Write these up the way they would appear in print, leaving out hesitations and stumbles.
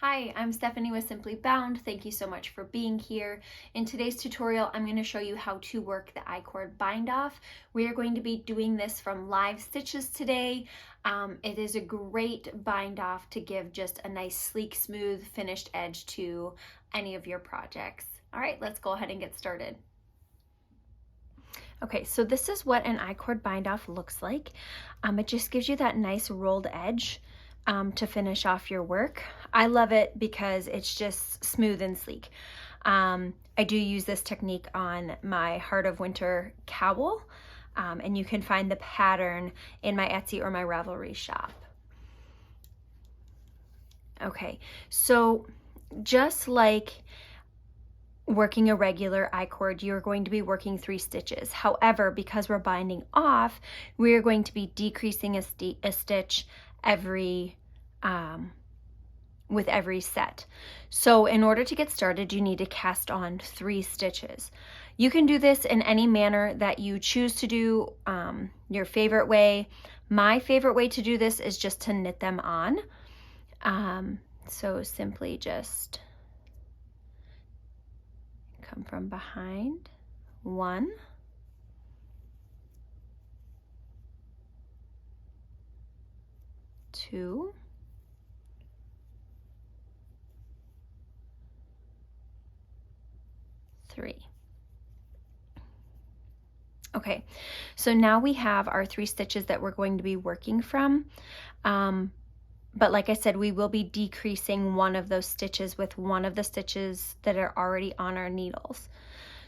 Hi, I'm Stephanie with Simply Bound. Thank you so much for being here. In today's tutorial, I'm going to show you how to work the I-cord bind off. We are going to be doing this from live stitches today. It is a great bind off to give just a nice, sleek, smooth, finished edge to any of your projects. All right, let's go ahead and get started. Okay, so this is what an I-cord bind off looks like. It just gives you that nice rolled edge to finish off your work. I love it because it's just smooth and sleek. I do use this technique on my Heart of Winter cowl, and you can find the pattern in my Etsy or my Ravelry shop. Okay, so just like working a regular I-cord, you're going to be working 3 stitches. However, because we're binding off, we're going to be decreasing a stitch every with every set. So in order to get started, you need to cast on 3 stitches. You can do this in any manner that you choose to do, your favorite way. My favorite way to do this is just to knit them on. So simply just come from behind, 1, 2, 3. Okay, so now we have our 3 stitches that we're going to be working from. But like I said, we will be decreasing one of those stitches with one of the stitches that are already on our needles.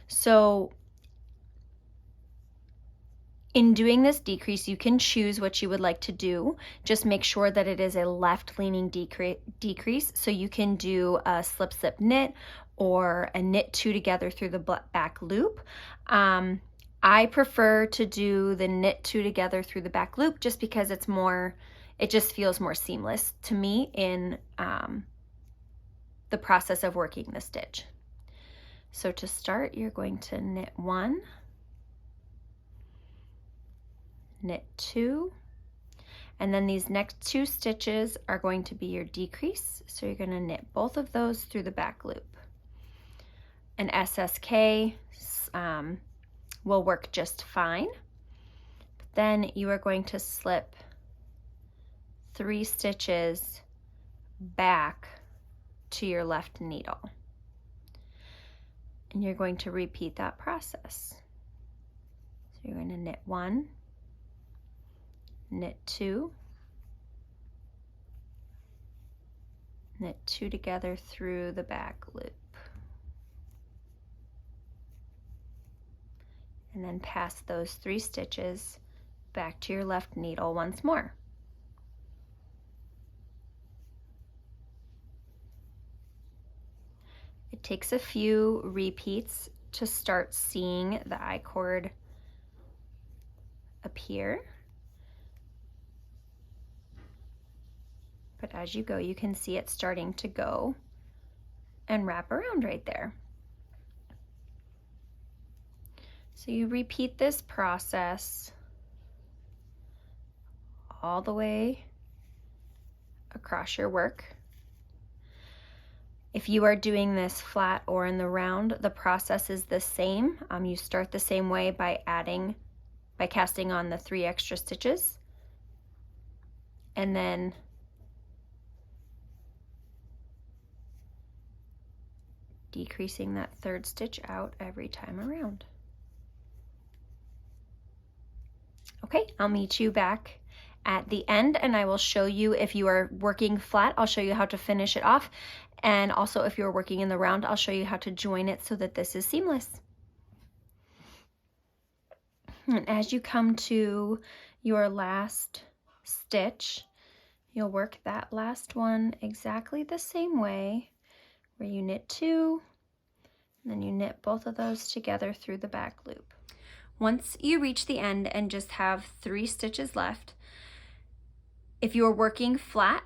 So in doing this decrease, you can choose what you would like to do. Just make sure that it is a left-leaning decrease. So you can do a slip-slip knit or a knit 2 together through the back loop. I prefer to do the knit 2 together through the back loop just because it's more, it just feels more seamless to me in the process of working the stitch. So to start, you're going to knit 1, knit 2, and then these next 2 stitches are going to be your decrease. So you're going to knit both of those through the back loop. An SSK will work just fine. Then you are going to slip 3 stitches back to your left needle. And you're going to repeat that process. So you're going to knit 1, knit 2, knit 2 together through the back loop. And then pass those 3 stitches back to your left needle once more. It takes a few repeats to start seeing the I-cord appear. But as you go, you can see it starting to go and wrap around right there. So you repeat this process all the way across your work. If you are doing this flat or in the round, the process is the same. You start the same way by casting on the 3 extra stitches, and then decreasing that 3rd stitch out every time around. Okay, I'll meet you back at the end and I will show you, if you are working flat, I'll show you how to finish it off. And also if you're working in the round, I'll show you how to join it so that this is seamless. And as you come to your last stitch, you'll work that last one exactly the same way, where you knit 2, and then you knit both of those together through the back loop. Once you reach the end and just have 3 stitches left, if you're working flat,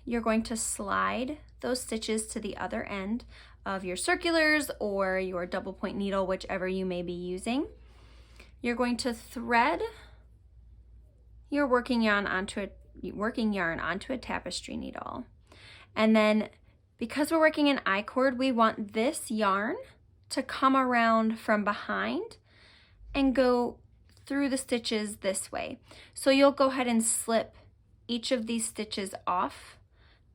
you're going to slide those stitches to the other end of your circulars or your double point needle, whichever you may be using. You're going to thread your working yarn onto a tapestry needle, and then Because we're working in I-cord, we want this yarn to come around from behind and go through the stitches this way. So you'll go ahead and slip each of these stitches off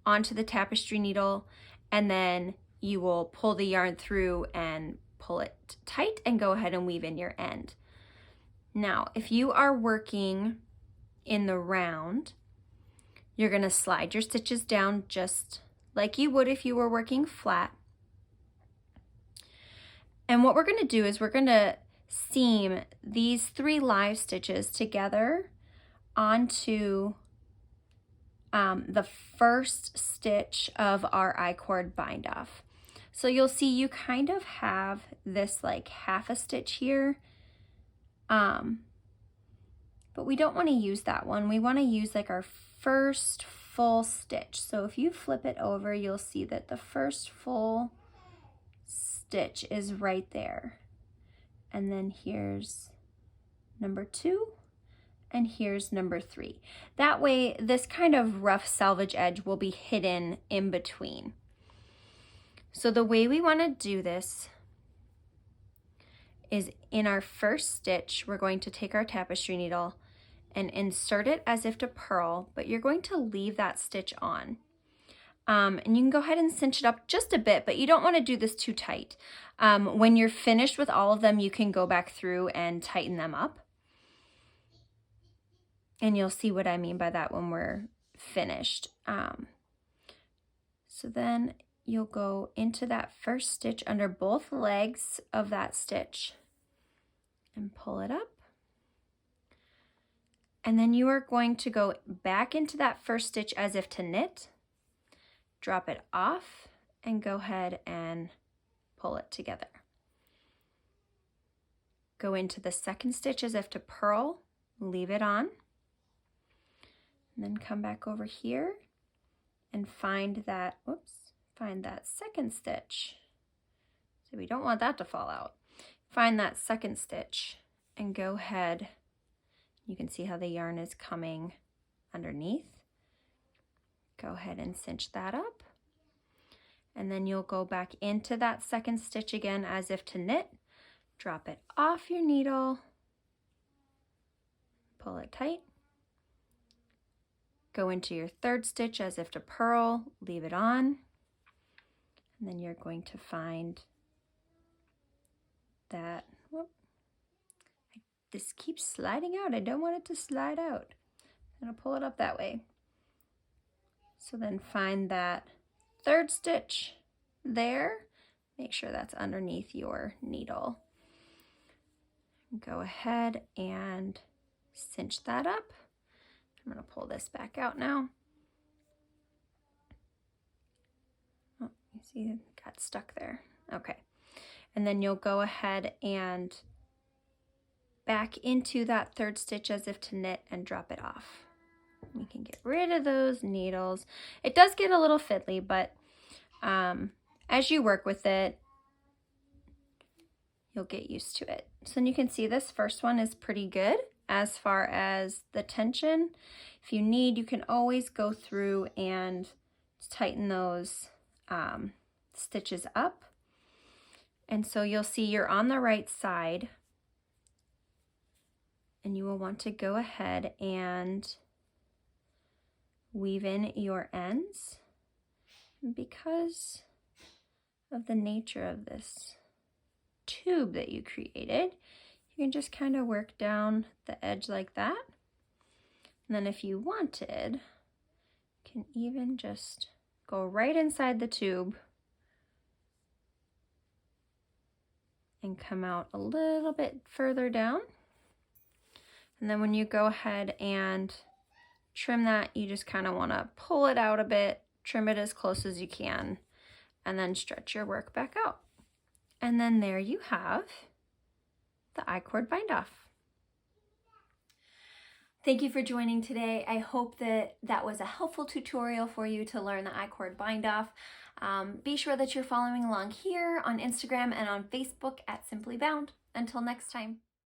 onto the tapestry needle, and then you will pull the yarn through and pull it tight and go ahead and weave in your end. Now, if you are working in the round, you're gonna slide your stitches down just like you would if you were working flat. And what we're gonna do is we're gonna seam these 3 live stitches together onto the first stitch of our I-cord bind off. So you'll see you kind of have this like half a stitch here, but we don't want to use that one. We want to use like our first full stitch. So if you flip it over, you'll see that the first full stitch is right there. And then here's number 2, and here's number 3. That way, this kind of rough selvage edge will be hidden in between. So the way we want to do this is in our first stitch, we're going to take our tapestry needle and insert it as if to purl, but you're going to leave that stitch on. And you can go ahead and cinch it up just a bit, but you don't want to do this too tight. When you're finished with all of them, you can go back through and tighten them up. And you'll see what I mean by that when we're finished. So then you'll go into that first stitch under both legs of that stitch and pull it up. And then you are going to go back into that first stitch as if to knit, drop it off, and go ahead and pull it together. Go into the second stitch as if to purl, leave it on, and then come back over here and find that second stitch. So we don't want that to fall out. Find that second stitch and go ahead. You can see how the yarn is coming underneath. Go ahead and cinch that up. And then you'll go back into that second stitch again as if to knit. Drop it off your needle. Pull it tight. Go into your third stitch as if to purl, leave it on. And then you're going to find that, this keeps sliding out. I don't want it to slide out. I'm gonna pull it up that way. So then find that third stitch there. Make sure that's underneath your needle. Go ahead and cinch that up. I'm gonna pull this back out now. Oh, you see it got stuck there. Okay. And then you'll go ahead and back into that third stitch as if to knit and drop it off. We can get rid of those needles. It does get a little fiddly, but as you work with it, you'll get used to it. So then you can see this first one is pretty good as far as the tension. If you need, you can always go through and tighten those stitches up. And so you'll see you're on the right side, and you will want to go ahead and weave in your ends. Because of the nature of this tube that you created, you can just kind of work down the edge like that. And then if you wanted, you can even just go right inside the tube and come out a little bit further down. And then when you go ahead and trim that, you just kind of want to pull it out a bit, trim it as close as you can, and then stretch your work back out. And then there you have the I-cord bind off. Thank you for joining today. I hope that that was a helpful tutorial for you to learn the I-cord bind off. Be sure that you're following along here on Instagram and on Facebook at Simply Bound. Until next time.